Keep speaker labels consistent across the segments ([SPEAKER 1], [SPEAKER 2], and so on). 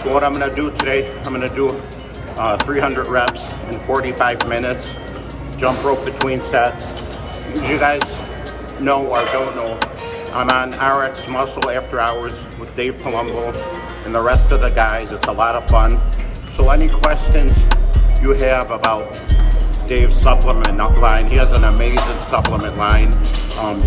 [SPEAKER 1] So what I'm gonna do today, I'm gonna do 300 reps in 45 minutes, jump rope between sets. As you guys know or don't know, I'm on RxMuscle After Hours with Dave Palumbo and the rest of the guys. It's a lot of fun. So any questions you have about Dave's supplement line, he has an amazing supplement line,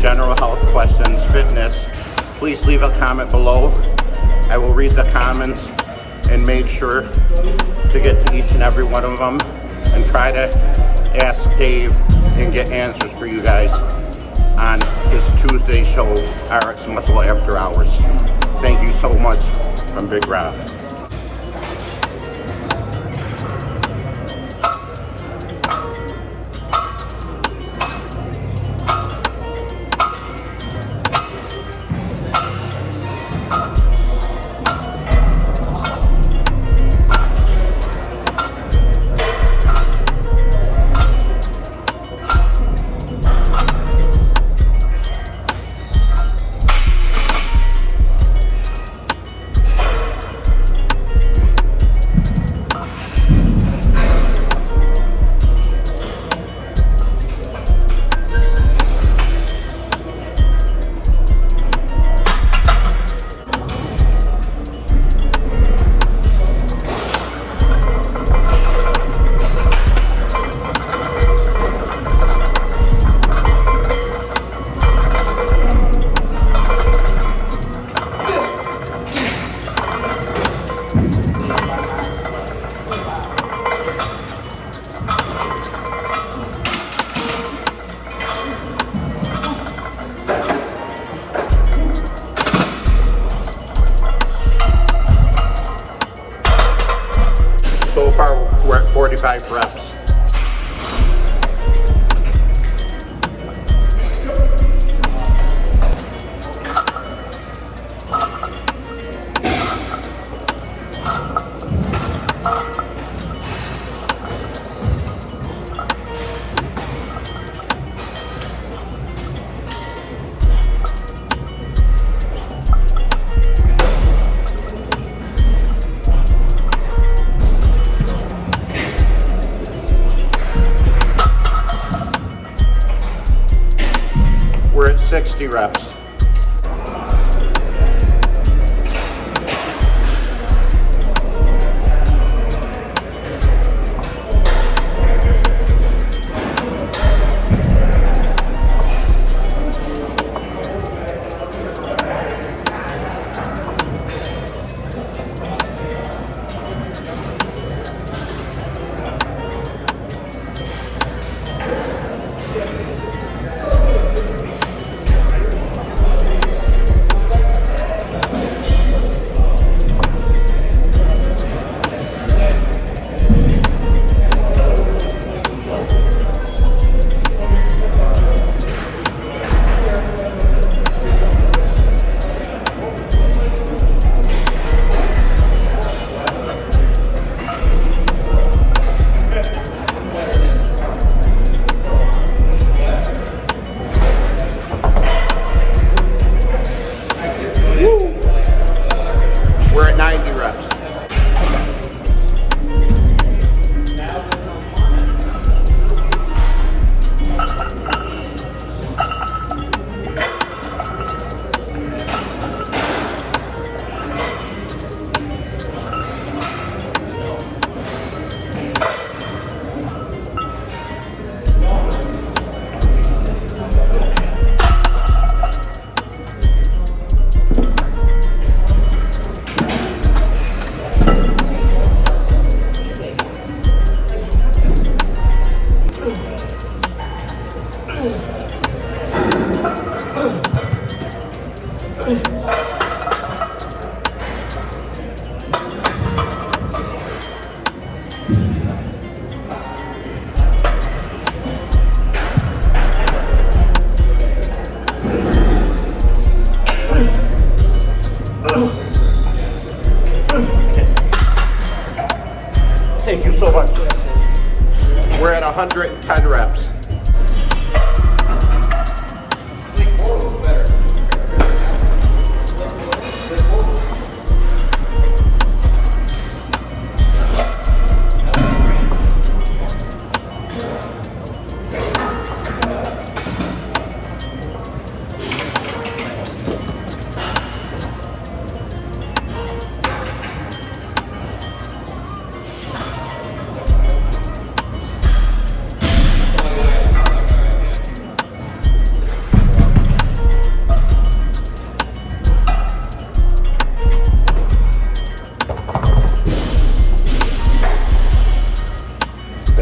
[SPEAKER 1] general health questions, fitness, please leave a comment below. I will read the comments and make sure to get to each and every one of them and try to ask Dave and get answers for you guys on his Tuesday show, RxMuscle After Hours. Thank you so much from Big Rob. So far, we're at 45 reps. We're at 60 reps. We're at 90 reps. Thank you so much. We're at 110 reps.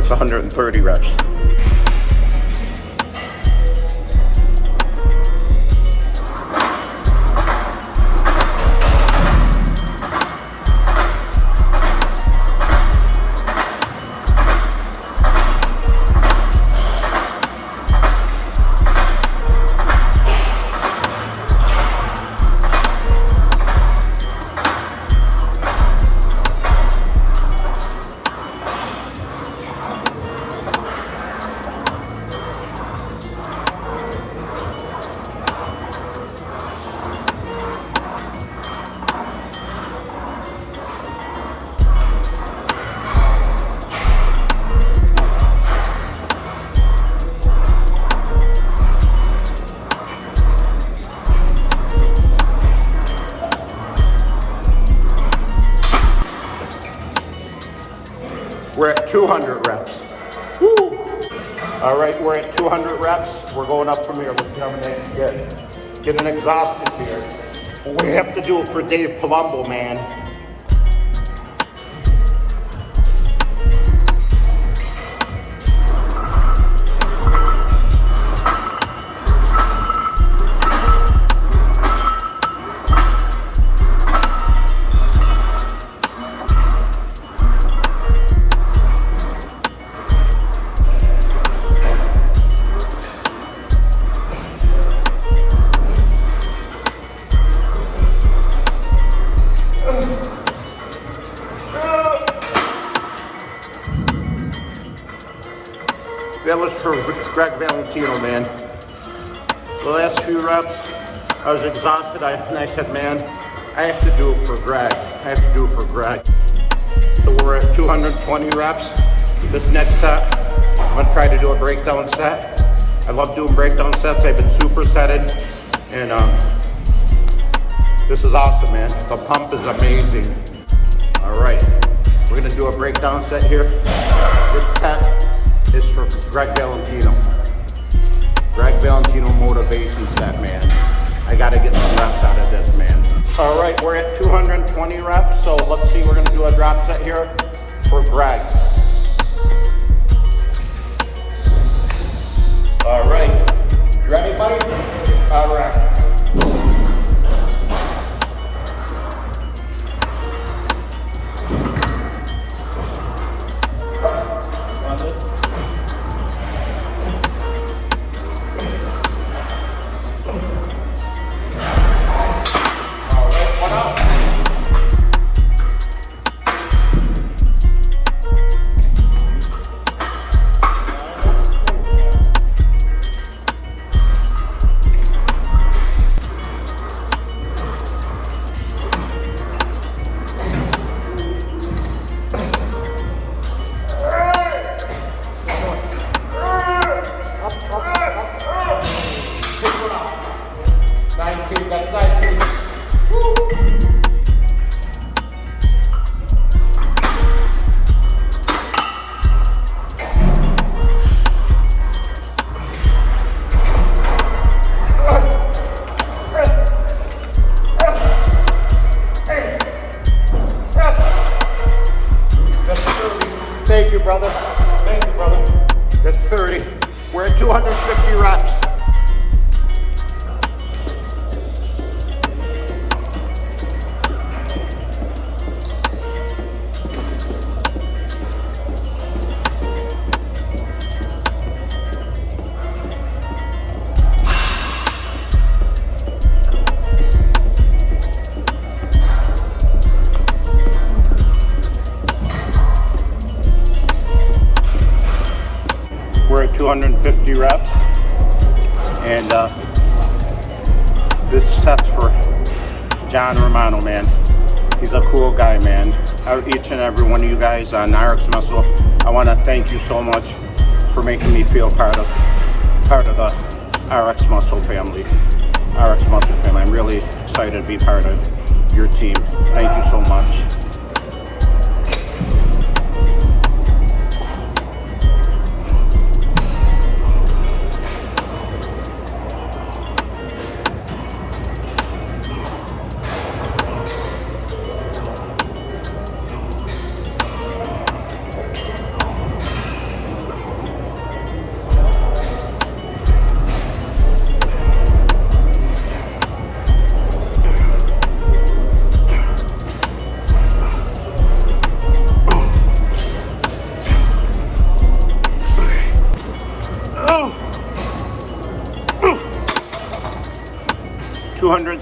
[SPEAKER 1] It's 130 reps. We're at 200 reps. Woo! All right, we're at 200 reps. We're going up from here. Let's see how many I can getting exhausted here. We have to do it for Dave Palumbo, man. That was for Greg Valentino, man. The last few reps, I was exhausted, and I said, man, I have to do it for Greg. I have to do it for Greg. So we're at 220 reps. This next set, I'm gonna try to do a breakdown set. I love doing breakdown sets. I've been supersetted, and this is awesome, man. The pump is amazing. All right, we're gonna do a breakdown set here. This set is for Greg Valentino. Greg Valentino motivation set, man. I gotta get some reps out of this, man. All right, we're at 220 reps, so let's see, we're gonna do a drop set here for Greg. All right, you ready, buddy? All right. Thank you, brother. Thank you, brother. That's 30. We're at 250 reps. We're at 250 reps, and this set's for John Romano, man. He's a cool guy, man. Each and every one of you guys on RxMuscle, I want to thank you so much for making me feel part of the RxMuscle family. RxMuscle family. I'm really excited to be part of your team. Thank you so much.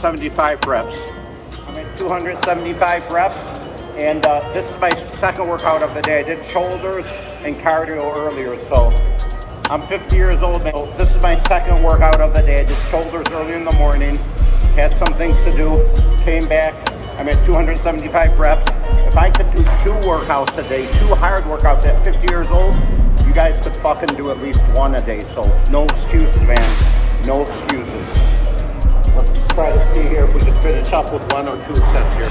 [SPEAKER 1] 275 reps. I'm at 275 reps, and this is my second workout of the day. I did shoulders and cardio earlier, so I'm 50 years old now. This is my second workout of the day. I did shoulders early in the morning, had some things to do, came back. I'm at 275 reps. If I could do 2 workouts a day, 2 hard workouts at 50 years old, you guys could fucking do at least 1 a day. So no excuses, man. No excuses. Let's try to see here if we can finish up with 1 or 2 sets here.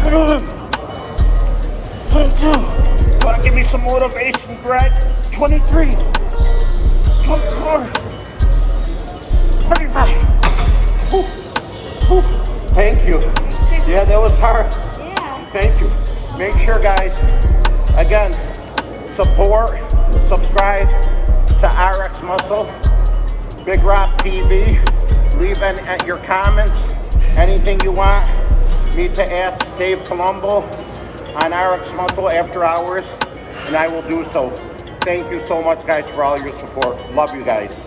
[SPEAKER 1] Come on. 22. Gotta give me some motivation, Greg. 23. 24. 35. Thank you. Yeah, that was hard.
[SPEAKER 2] Yeah.
[SPEAKER 1] Thank you. Make sure, guys, again, subscribe to RxMuscle, Big Rock TV. Leave your comments, anything you want me to ask Dave Palumbo on RxMuscle after hours, and I will do so. Thank you so much, guys, for all your support. Love you guys.